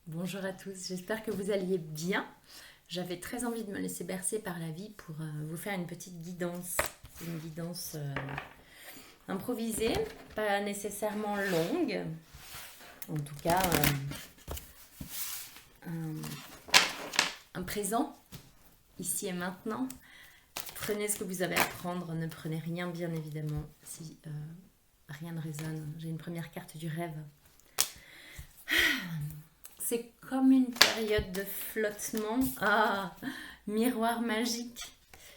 Bonjour à tous, j'espère que vous alliez bien. J'avais très envie de me laisser bercer par la vie pour vous faire une petite guidance. Une guidance improvisée, pas nécessairement longue. En tout cas, un présent, ici et maintenant. Prenez ce que vous avez à prendre, ne prenez rien bien évidemment si rien ne résonne. J'ai une première carte du rêve. C'est comme une période de flottement. Ah, miroir magique.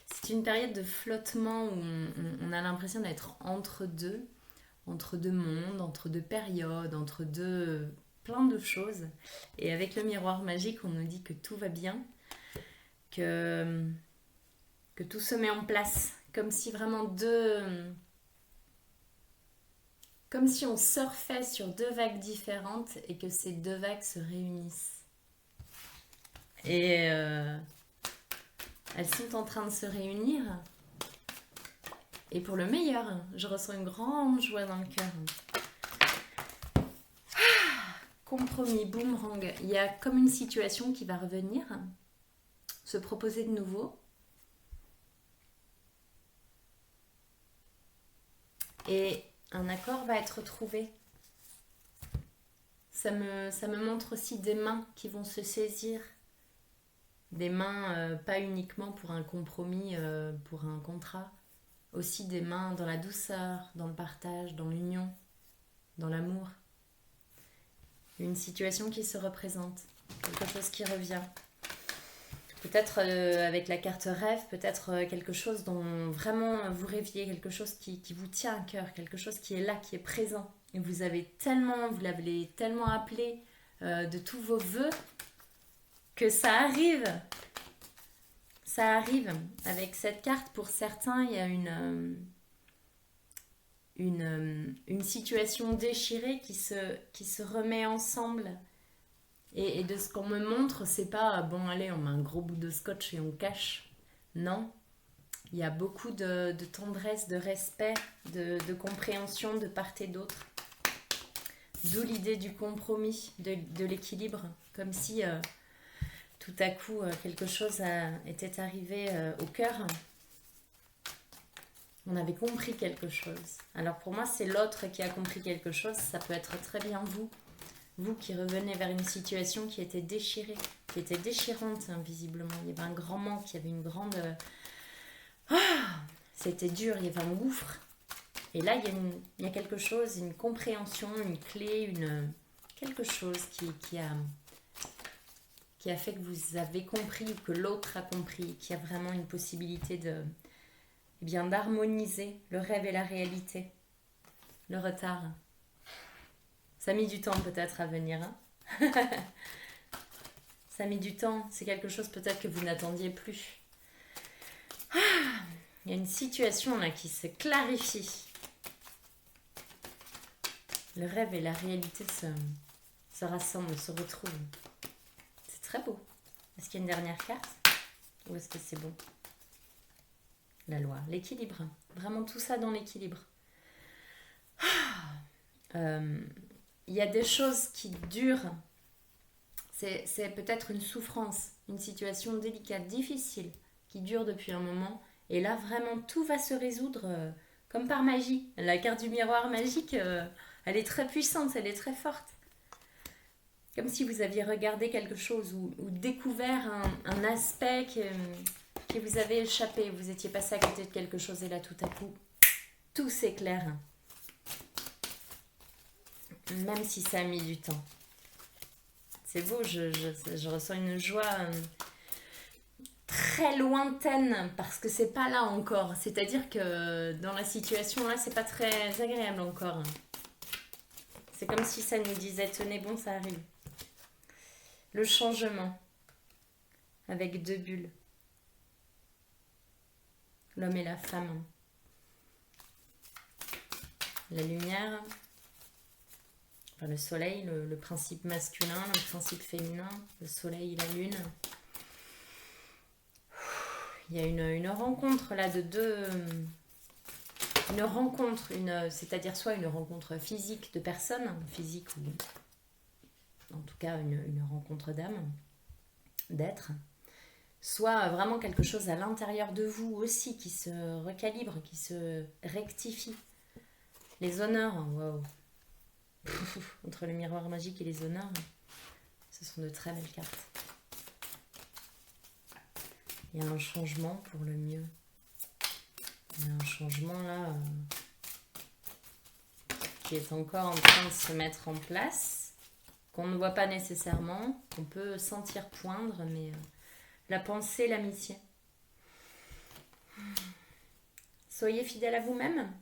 C'est une période de flottement où on a l'impression d'être entre deux mondes, entre deux périodes, entre deux plein de choses. Et avec le miroir magique, on nous dit que tout va bien, que, que tout se met en place, comme si vraiment comme si on surfait sur deux vagues différentes et que ces deux vagues se réunissent. Et elles sont en train de se réunir. Et pour le meilleur, je ressens une grande joie dans le cœur. Compromis, boomerang. Il y a comme une situation qui va revenir, se proposer de nouveau. Et un accord va être trouvé. Ça me montre aussi des mains qui vont se saisir. Des mains pas uniquement pour un compromis, pour un contrat. Aussi des mains dans la douceur, dans le partage, dans l'union, dans l'amour. Une situation qui se représente. Quelque chose qui revient. Peut-être avec la carte rêve, peut-être quelque chose dont vraiment vous rêviez, quelque chose qui vous tient à cœur, quelque chose qui est là, qui est présent. Et vous l'avez tellement appelé de tous vos voeux que ça arrive. Ça arrive. Avec cette carte, pour certains, il y a une situation déchirée qui se remet ensemble. Et de ce qu'on me montre, c'est pas bon, allez, on met un gros bout de scotch et on cache. Non, il y a beaucoup de tendresse, de respect, de compréhension de part et d'autre. D'où l'idée du compromis, de l'équilibre, comme si tout à coup quelque chose était arrivé au cœur. On avait compris quelque chose. Alors pour moi, c'est l'autre qui a compris quelque chose. Ça peut être très bien vous. Vous qui revenez vers une situation qui était déchirée, qui était déchirante, hein, visiblement. Il y avait un grand manque, il y avait une grande... c'était dur, il y avait un gouffre. Et là, il y a quelque chose, une compréhension, une clé, quelque chose qui a fait que vous avez compris ou que l'autre a compris, qu'il y a vraiment une possibilité d'harmoniser le rêve et la réalité. Le retard. Ça a mis du temps peut-être à venir. Hein. Ça a mis du temps. C'est quelque chose peut-être que vous n'attendiez plus. Il y a une situation là qui se clarifie. Le rêve et la réalité se rassemblent, se retrouvent. C'est très beau. Est-ce qu'il y a une dernière carte? Ou est-ce que c'est bon? La loi, l'équilibre. Vraiment tout ça dans l'équilibre. Il y a des choses qui durent. C'est peut-être une souffrance, une situation délicate, difficile, qui dure depuis un moment. Et là, vraiment, tout va se résoudre comme par magie. La carte du miroir magique, elle est très puissante, elle est très forte. Comme si vous aviez regardé quelque chose ou découvert un aspect qui vous avait échappé. Vous étiez passé à côté de quelque chose et là, tout à coup, tout s'éclaire. Même si ça a mis du temps. C'est beau, je ressens une joie très lointaine parce que c'est pas là encore. C'est-à-dire que dans la situation là, c'est pas très agréable encore. C'est comme si ça nous disait tenez bon, ça arrive. Le changement avec deux bulles. L'homme et la femme. La lumière. Enfin, le soleil, le principe masculin, le principe féminin, le soleil et la lune. Il y a une rencontre là de deux... Une rencontre, c'est-à-dire soit une rencontre physique de personnes, physique ou en tout cas une rencontre d'âme, d'être, soit vraiment quelque chose à l'intérieur de vous aussi qui se recalibre, qui se rectifie. Les honneurs, waouh, entre le miroir magique et les honneurs, ce sont de très belles cartes. Il y a un changement pour le mieux. Il y a un changement là qui est encore en train de se mettre en place, qu'on ne voit pas nécessairement, qu'on peut sentir poindre, mais la pensée, l'amitié. Soyez fidèle à vous-même.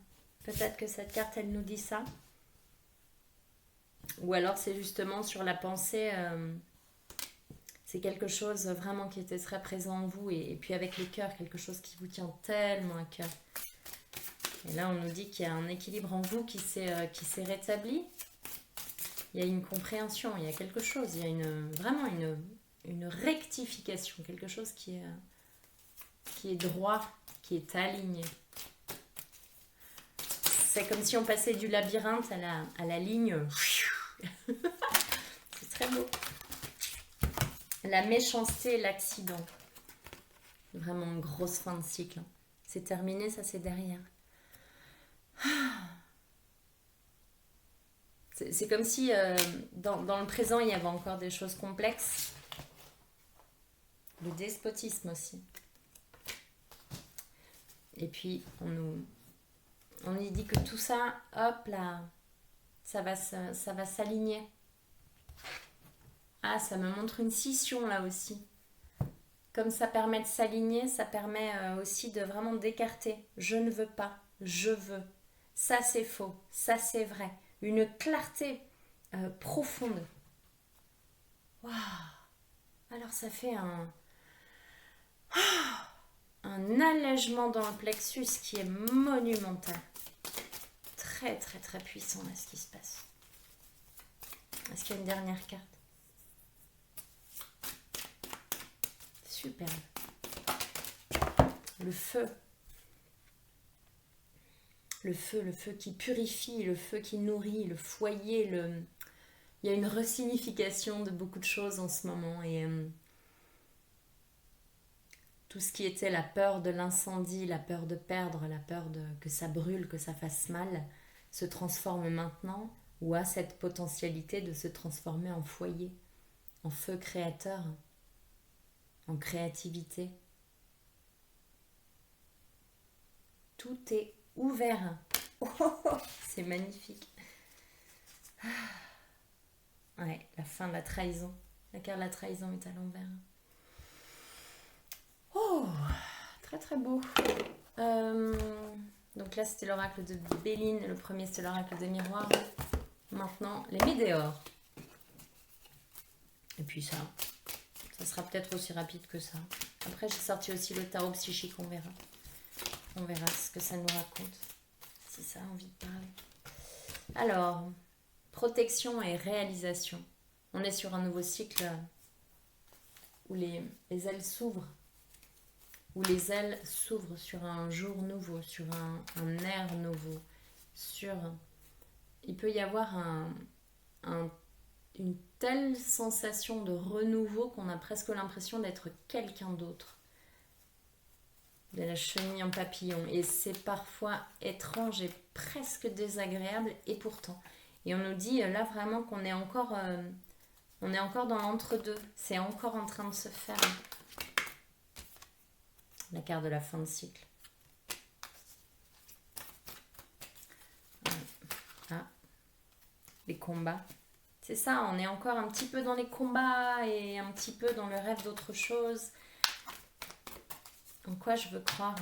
Peut-être que cette carte, elle nous dit ça. Ou alors c'est justement sur la pensée, c'est quelque chose vraiment qui était très présent en vous. Et puis avec les cœurs, quelque chose qui vous tient tellement à cœur. Et là, on nous dit qu'il y a un équilibre en vous qui s'est rétabli. Il y a une compréhension, il y a quelque chose, il y a vraiment une rectification, quelque chose qui est droit, qui est aligné. C'est comme si on passait du labyrinthe à la ligne. C'est très beau. La méchanceté et l'accident. Vraiment une grosse fin de cycle. C'est terminé, ça c'est derrière. C'est comme si dans le présent, il y avait encore des choses complexes. Le despotisme aussi. Et puis, on y dit que tout ça, hop là, ça va s'aligner. Ah, ça me montre une scission là aussi. Comme ça permet de s'aligner, ça permet aussi de vraiment d'écarter. Je ne veux pas, je veux. Ça c'est faux, ça c'est vrai. Une clarté profonde. Waouh! Alors ça fait un allègement dans le plexus qui est monumental. Très très très puissant là ce qui se passe. Est-ce qu'il y a une dernière carte? Superbe. Le feu. Le feu qui purifie, le feu qui nourrit, le foyer, il y a une resignification de beaucoup de choses en ce moment. Et tout ce qui était la peur de l'incendie, la peur de perdre, la peur que ça brûle, que ça fasse mal, se transforme maintenant ou a cette potentialité de se transformer en foyer, en feu créateur, en créativité. Tout est ouvert. Oh, c'est magnifique. Ouais, la fin de la trahison. La carte de la trahison est à l'envers. Oh, très très beau. Donc là, c'était l'oracle de Béline. Le premier, c'était l'oracle des miroirs. Maintenant, les météores. Et puis ça sera peut-être aussi rapide que ça. Après, j'ai sorti aussi le tarot psychique, on verra. On verra ce que ça nous raconte. Si ça a envie de parler. Alors, protection et réalisation. On est sur un nouveau cycle où les ailes s'ouvrent. Où les ailes s'ouvrent sur un jour nouveau, sur un air nouveau. Il peut y avoir une telle sensation de renouveau qu'on a presque l'impression d'être quelqu'un d'autre. De la chenille en papillon. Et c'est parfois étrange et presque désagréable, et pourtant. Et on nous dit là vraiment qu'on est encore dans l'entre-deux. C'est encore en train de se faire. La carte de la fin de cycle. Ah, les combats. C'est ça, on est encore un petit peu dans les combats et un petit peu dans le rêve d'autre chose. En quoi je veux croire?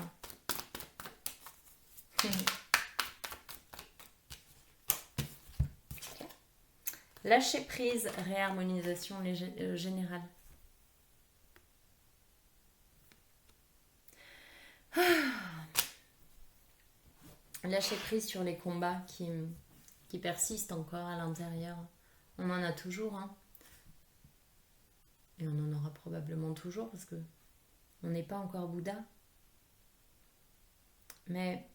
Lâcher prise, réharmonisation générale. Lâcher prise sur les combats qui persistent encore à l'intérieur. On en a toujours, hein. Et on en aura probablement toujours parce que on n'est pas encore Bouddha. Mais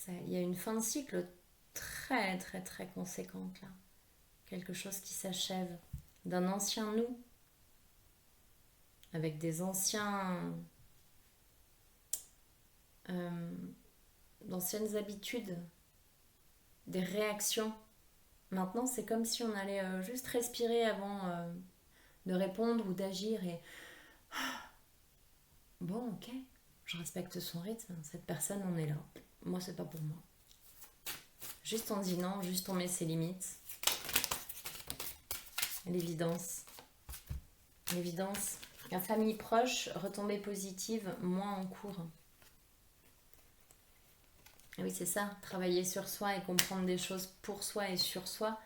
il y a une fin de cycle très très très conséquente là. quelque chose qui s'achève, d'un ancien nous, avec des d'anciennes habitudes, des réactions. Maintenant, c'est comme si on allait juste respirer avant de répondre ou d'agir et bon, ok, je respecte son rythme, cette personne en est là. Moi, c'est pas pour moi. Juste on dit non, juste on met ses limites. L'évidence. L'évidence. La famille proche, retombée positive, moins en cours. Et oui, c'est ça. Travailler sur soi et comprendre des choses pour soi et sur soi,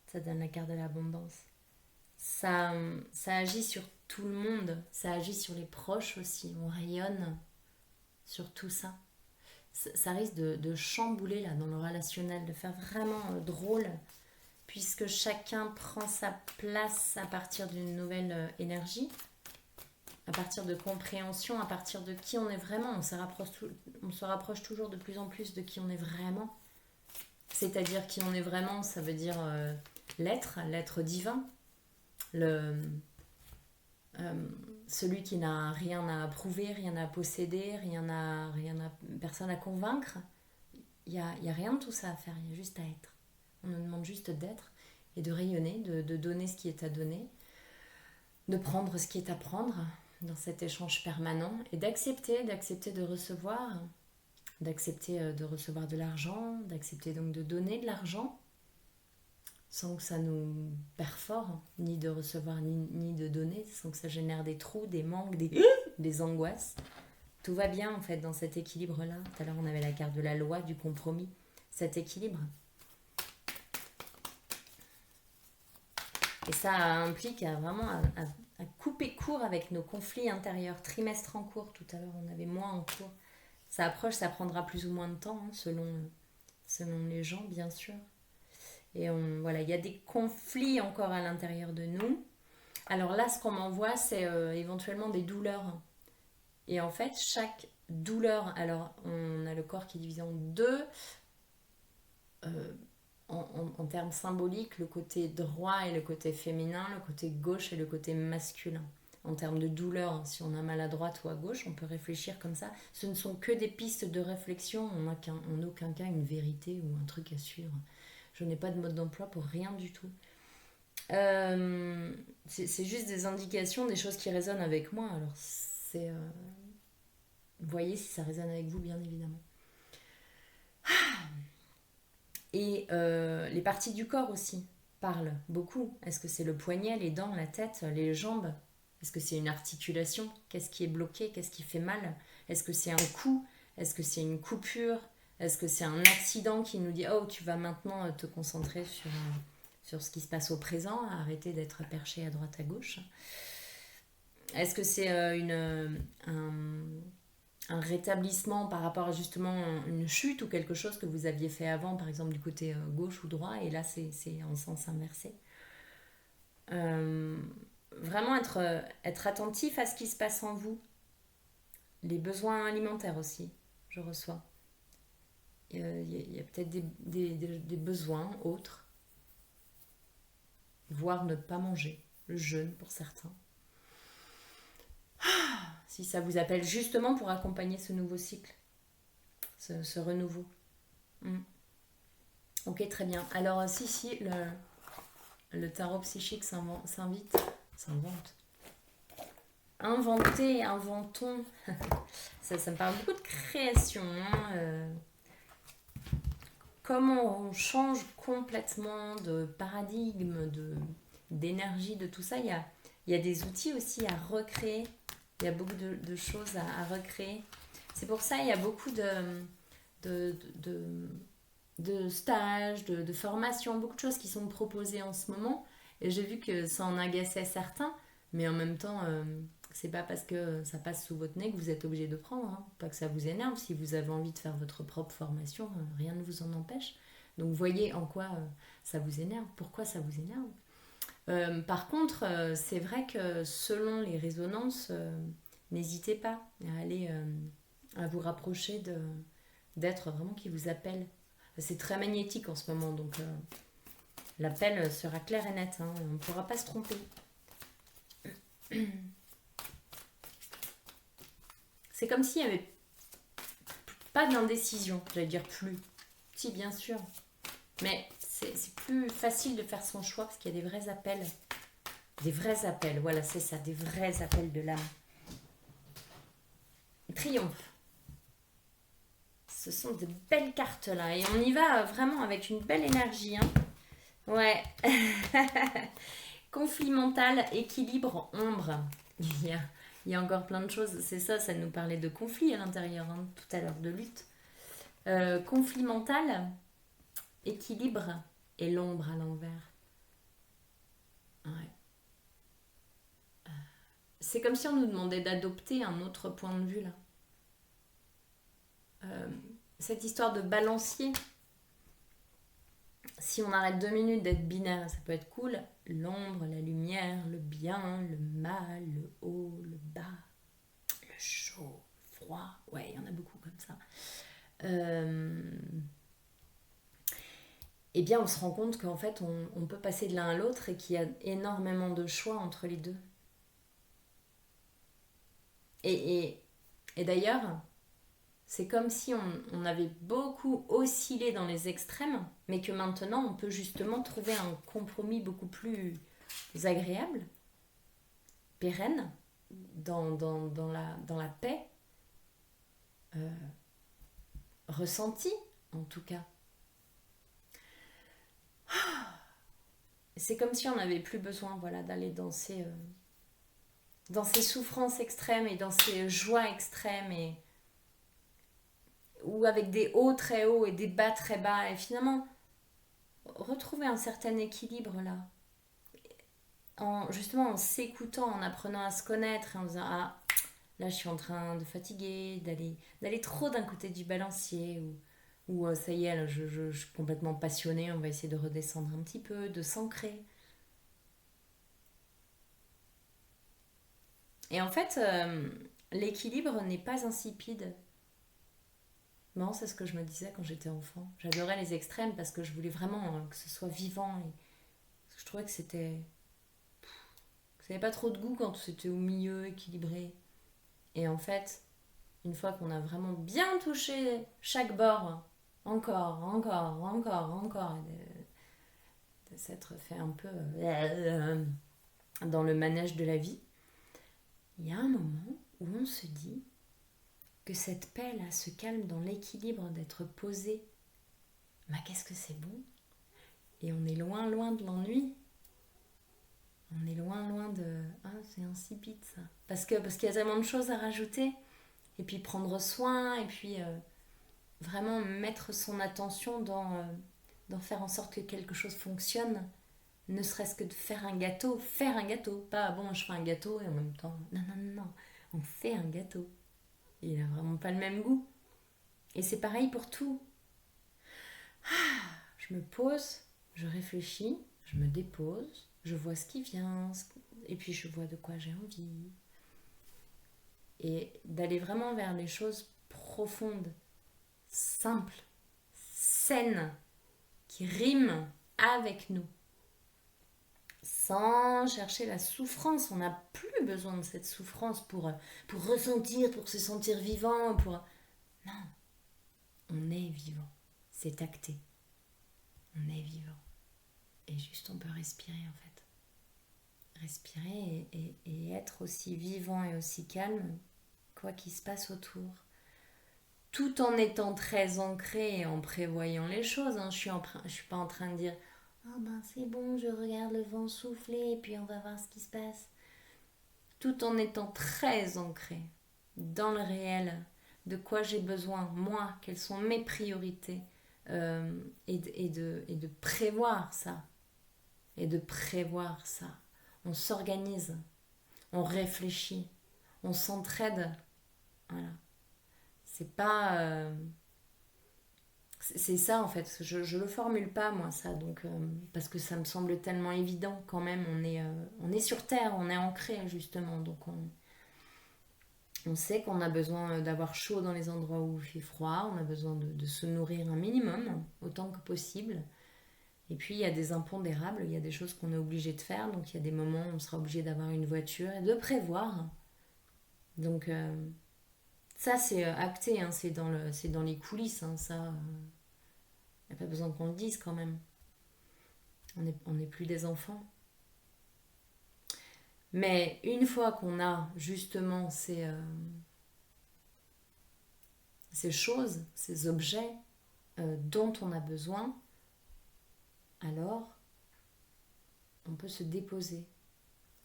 ça donne la carte de l'abondance. Ça agit sur tout le monde. Ça agit sur les proches aussi. On rayonne sur tout ça. Ça risque de chambouler là dans le relationnel, de faire vraiment drôle, puisque chacun prend sa place à partir d'une nouvelle énergie, à partir de compréhension, à partir de qui on est vraiment. On se rapproche toujours de plus en plus de qui on est vraiment. C'est-à-dire qui on est vraiment, ça veut dire l'être divin, celui qui n'a rien à prouver, rien à posséder, personne à convaincre. Il y a rien de tout ça à faire, il y a juste à être. On nous demande juste d'être et de rayonner, de donner ce qui est à donner, de prendre ce qui est à prendre dans cet échange permanent et d'accepter de recevoir, d'accepter de recevoir de l'argent, d'accepter donc de donner de l'argent sans que ça nous perfore, ni de recevoir ni de donner, sans que ça génère des trous, des manques, des angoisses. Tout va bien en fait dans cet équilibre-là. Tout à l'heure on avait la carte de la loi, du compromis, cet équilibre. Et ça implique vraiment à couper court avec nos conflits intérieurs, trimestre en cours. Tout à l'heure on avait moins en cours. Ça approche, ça prendra plus ou moins de temps, selon les gens bien sûr. Et voilà, il y a des conflits encore à l'intérieur de nous. Alors là, ce qu'on m'envoie, c'est éventuellement des douleurs. Et en fait, chaque douleur, alors on a le corps qui est divisé en deux. En termes symboliques, le côté droit et le côté féminin, le côté gauche et le côté masculin. En termes de douleur, si on a mal à droite ou à gauche, on peut réfléchir comme ça. Ce ne sont que des pistes de réflexion, on n'a en aucun cas une vérité ou un truc à suivre. Je n'ai pas de mode d'emploi pour rien du tout. C'est juste des indications, des choses qui résonnent avec moi. Alors, voyez si ça résonne avec vous, bien évidemment. Et les parties du corps aussi parlent beaucoup. Est-ce que c'est le poignet, les dents, la tête, les jambes? Est-ce que c'est une articulation? Qu'est-ce qui est bloqué? Qu'est-ce qui fait mal? Est-ce que c'est un coup? Est-ce que c'est une coupure? Est-ce que c'est un accident qui nous dit « Oh, tu vas maintenant te concentrer sur ce qui se passe au présent, arrêter d'être perché à droite à gauche ?» Est-ce que c'est un rétablissement par rapport à justement une chute ou quelque chose que vous aviez fait avant, par exemple du côté gauche ou droit, et là c'est en sens inversé. Vraiment être attentif à ce qui se passe en vous. Les besoins alimentaires aussi, je reçois. Il y a peut-être des besoins autres, voire ne pas manger, le jeûne pour certains. Si ça vous appelle justement pour accompagner ce nouveau cycle, ce renouveau. Ok, très bien. Alors si le tarot psychique s'invente. Inventer, inventons. ça me parle beaucoup de création. Comment on change complètement de paradigme, d'énergie, de tout ça. Il y a des outils aussi à recréer. Il y a beaucoup de choses à recréer. C'est pour ça qu'il y a beaucoup de stages, de formations, beaucoup de choses qui sont proposées en ce moment. Et j'ai vu que ça en agaçait certains, mais en même temps, c'est pas parce que ça passe sous votre nez que vous êtes obligé de prendre. Hein. Pas que ça vous énerve. Si vous avez envie de faire votre propre formation, rien ne vous en empêche. Donc voyez en quoi ça vous énerve, pourquoi ça vous énerve. Par contre, c'est vrai que selon les résonances, n'hésitez pas à aller à vous rapprocher d'êtres vraiment qui vous appellent. C'est très magnétique en ce moment, donc L'appel sera clair et net, hein, on ne pourra pas se tromper. C'est comme s'il n'y avait pas d'indécision, j'allais dire plus. Si, bien sûr. Mais c'est plus facile de faire son choix parce qu'il y a des vrais appels. Des vrais appels, voilà, c'est ça, des vrais appels de l'âme. Triomphe. Ce sont de belles cartes là. Et on y va vraiment avec une belle énergie. Hein. Ouais. Conflit mental, équilibre, ombre. Il y a encore plein de choses. C'est ça, ça nous parlait de conflit à l'intérieur, hein, tout à l'heure, de lutte. Conflit mental, équilibre et l'ombre à l'envers. Ouais. C'est comme si on nous demandait d'adopter un autre point de vue là. Cette histoire de balancier, si on arrête 2 minutes d'être binaire, ça peut être cool. L'ombre, la lumière, le bien, le mal, le haut, le bas, le chaud, le froid. Ouais, il y en a beaucoup comme ça. Eh bien, on se rend compte qu'en fait, on peut passer de l'un à l'autre et qu'il y a énormément de choix entre les deux. Et d'ailleurs, c'est comme si on avait beaucoup oscillé dans les extrêmes, mais que maintenant, on peut justement trouver un compromis beaucoup plus agréable, pérenne, dans la paix, ressentie en tout cas. C'est comme si on n'avait plus besoin d'aller dans ces souffrances extrêmes et dans ces joies extrêmes ou avec des hauts très hauts et des bas très bas, et finalement retrouver un certain équilibre là, justement en s'écoutant, en apprenant à se connaître et en disant ah là je suis en train de fatiguer, d'aller trop d'un côté du balancier, ou ça y est là, je suis complètement passionnée, on va essayer de redescendre un petit peu, de s'ancrer. Et en fait, l'équilibre n'est pas insipide. Non, c'est ce que je me disais quand j'étais enfant. J'adorais les extrêmes parce que je voulais vraiment que ce soit vivant. Et je trouvais que c'était... Ça n'avait pas trop de goût quand c'était au milieu, équilibré. Et en fait, une fois qu'on a vraiment bien touché chaque bord, encore, de s'être fait un peu dans le manège de la vie, il y a un moment où on se dit que cette paix là, ce calme dans l'équilibre, d'être posé, bah qu'est-ce que c'est bon. Et on est loin de l'ennui. On est loin de ah c'est insipide ça. Parce qu'il y a tellement de choses à rajouter. Et puis prendre soin, et puis vraiment mettre son attention dans faire en sorte que quelque chose fonctionne. Ne serait-ce que de faire un gâteau. Pas bon je fais un gâteau et en même temps. Non. On fait un gâteau. Il n'a vraiment pas le même goût. Et c'est pareil pour tout. Je me pose, je réfléchis, je me dépose, je vois ce qui vient, et puis je vois de quoi j'ai envie. Et d'aller vraiment vers les choses profondes, simples, saines, qui riment avec nous. Sans chercher la souffrance. On n'a plus besoin de cette souffrance pour ressentir, pour se sentir vivant. Non, on est vivant. C'est acté. On est vivant. Et juste on peut respirer en fait. Respirer et être aussi vivant et aussi calme, quoi qu'il se passe autour. Tout en étant très ancré et en prévoyant les choses. Hein. Je suis pas en train de dire oh ben c'est bon, je regarde le vent souffler et puis on va voir ce qui se passe. Tout en étant très ancré dans le réel, de quoi j'ai besoin, moi, quelles sont mes priorités, et de prévoir ça. On s'organise, on réfléchit, on s'entraide. Voilà. C'est pas... c'est ça en fait, je le formule pas moi ça, donc parce que ça me semble tellement évident quand même, on est sur terre, on est ancré justement, donc on sait qu'on a besoin d'avoir chaud dans les endroits où il fait froid, on a besoin de se nourrir un minimum, autant que possible, Et puis il y a des impondérables, il y a des choses qu'on est obligé de faire, donc il y a des moments où on sera obligé d'avoir une voiture et de prévoir. Donc ça c'est acté, hein, c'est dans les coulisses, hein, ça, il n'y a pas besoin qu'on le dise quand même. On n'est plus des enfants. Mais une fois qu'on a justement ces choses, ces objets dont on a besoin, alors on peut se déposer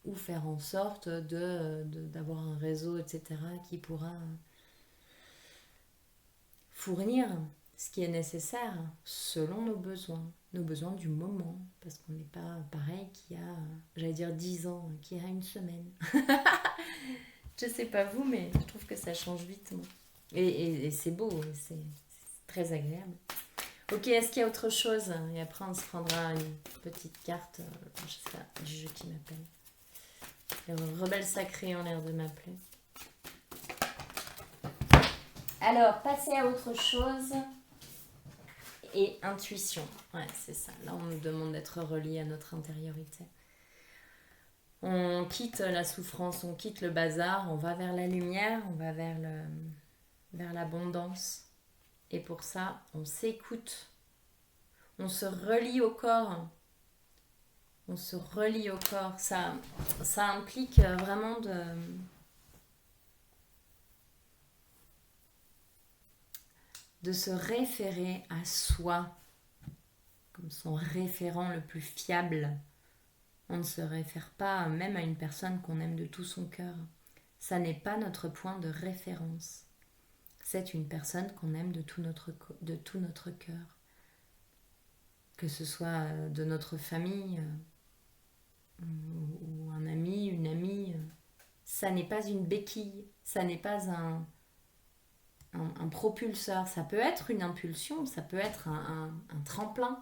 ou faire en sorte d'avoir un réseau, etc., qui pourra fournir ce qui est nécessaire selon nos besoins du moment, parce qu'on n'est pas pareil qu'il y a, j'allais dire 10 ans, qu'il y a une semaine. Je sais pas vous, mais je trouve que ça change vite. Moi. Et c'est beau, c'est très agréable. Ok, est-ce qu'il y a autre chose? Et après, on se prendra une petite carte, je sais pas, du jeu qui m'appelle. Le rebelle sacré en l'air de m'appeler. Alors, passer à autre chose. Et intuition. Ouais, c'est ça. Là, on nous demande d'être relié à notre intériorité. On quitte la souffrance, on quitte le bazar, on va vers la lumière, on va vers l'abondance. Et pour ça, on s'écoute. On se relie au corps. On se relie au corps. Ça implique vraiment de se référer à soi comme son référent le plus fiable. On ne se réfère pas même à une personne qu'on aime de tout son cœur. Ça n'est pas notre point de référence. C'est une personne qu'on aime de tout notre cœur. Que ce soit de notre famille ou un ami, une amie. Ça n'est pas une béquille. Ça n'est pas un propulseur. Ça peut être une impulsion, ça peut être un tremplin.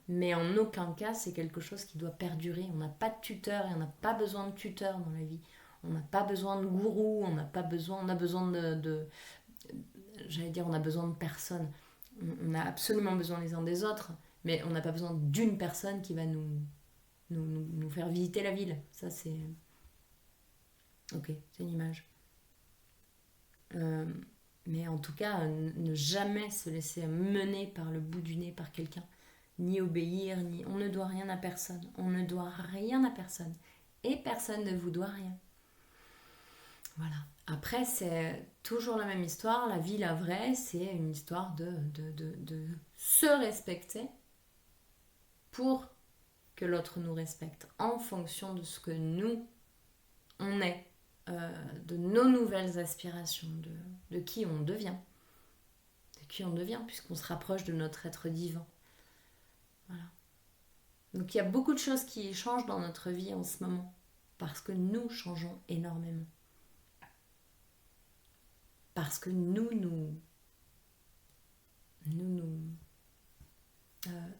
Mais en aucun cas, c'est quelque chose qui doit perdurer. On n'a pas de tuteur et on n'a pas besoin de tuteur dans la vie. On n'a pas besoin de gourou, on a besoin j'allais dire, on a besoin de personne. On a absolument besoin les uns des autres, mais on n'a pas besoin d'une personne qui va nous faire visiter la ville. Ça, c'est... Ok, c'est une image. Mais en tout cas, ne jamais se laisser mener par le bout du nez par quelqu'un. Ni obéir, ni... On ne doit rien à personne. On ne doit rien à personne. Et personne ne vous doit rien. Voilà. Après, c'est toujours la même histoire. La vie, la vraie, c'est une histoire de se respecter pour que l'autre nous respecte. En fonction de ce que nous, on est. De nos nouvelles aspirations. De qui on devient. De qui on devient, puisqu'on se rapproche de notre être divin. Voilà. Donc il y a beaucoup de choses qui changent dans notre vie en ce moment. Parce que nous changeons énormément. Parce que nous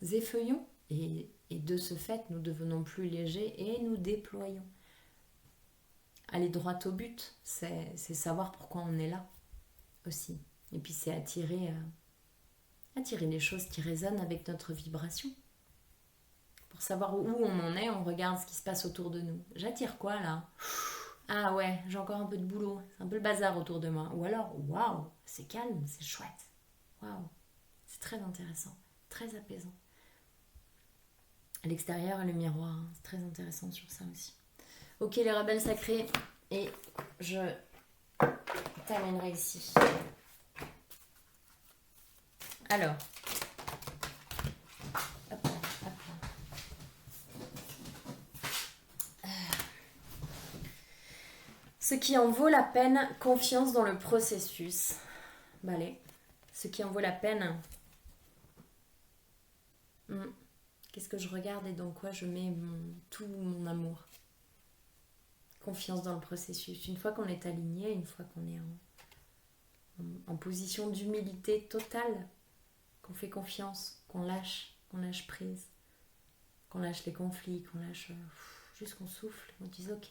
effeuillons et de ce fait nous devenons plus légers et nous déployons. Aller droit au but, c'est savoir pourquoi on est là aussi. Et puis c'est attirer les choses qui résonnent avec notre vibration. Pour savoir où on en est, on regarde ce qui se passe autour de nous. J'attire quoi là? Ah ouais, j'ai encore un peu de boulot. C'est un peu le bazar autour de moi. Ou alors, waouh, c'est calme, c'est chouette. Waouh, c'est très intéressant, très apaisant. À l'extérieur, le miroir, hein, c'est très intéressant sur ça aussi. Ok, les rebelles sacrés. Et je terminerai ici. Alors. Ce qui en vaut la peine, confiance dans le processus. Bah allez, ce qui en vaut la peine. Qu'est-ce que je regarde et dans quoi je mets tout mon amour. Confiance dans le processus. Une fois qu'on est aligné, une fois qu'on est en position d'humilité totale, qu'on fait confiance, qu'on lâche prise, qu'on lâche les conflits, qu'on lâche juste qu'on souffle, qu'on dise ok.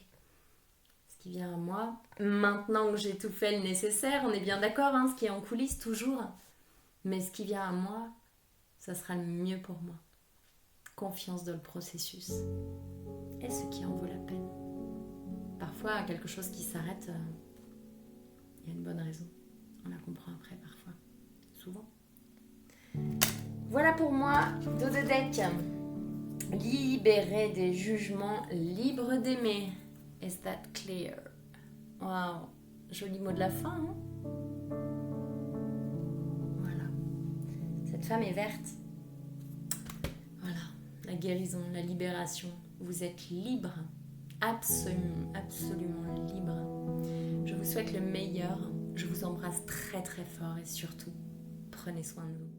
Qui vient à moi. Maintenant que j'ai tout fait le nécessaire, on est bien d'accord, hein, ce qui est en coulisses toujours. Mais ce qui vient à moi, ça sera le mieux pour moi. confiance dans le processus et ce qui en vaut la peine. Parfois, quelque chose qui s'arrête, il y a une bonne raison. On la comprend après, parfois. Souvent. Voilà pour moi, Dodo Deck. Libéré des jugements, libre d'aimer. Is that clear? Waouh, joli mot de la fin, hein? Voilà. Cette femme est verte. Voilà, la guérison, la libération. Vous êtes libre, absolument, absolument libre. Je vous souhaite le meilleur. Je vous embrasse très très fort et surtout, prenez soin de vous.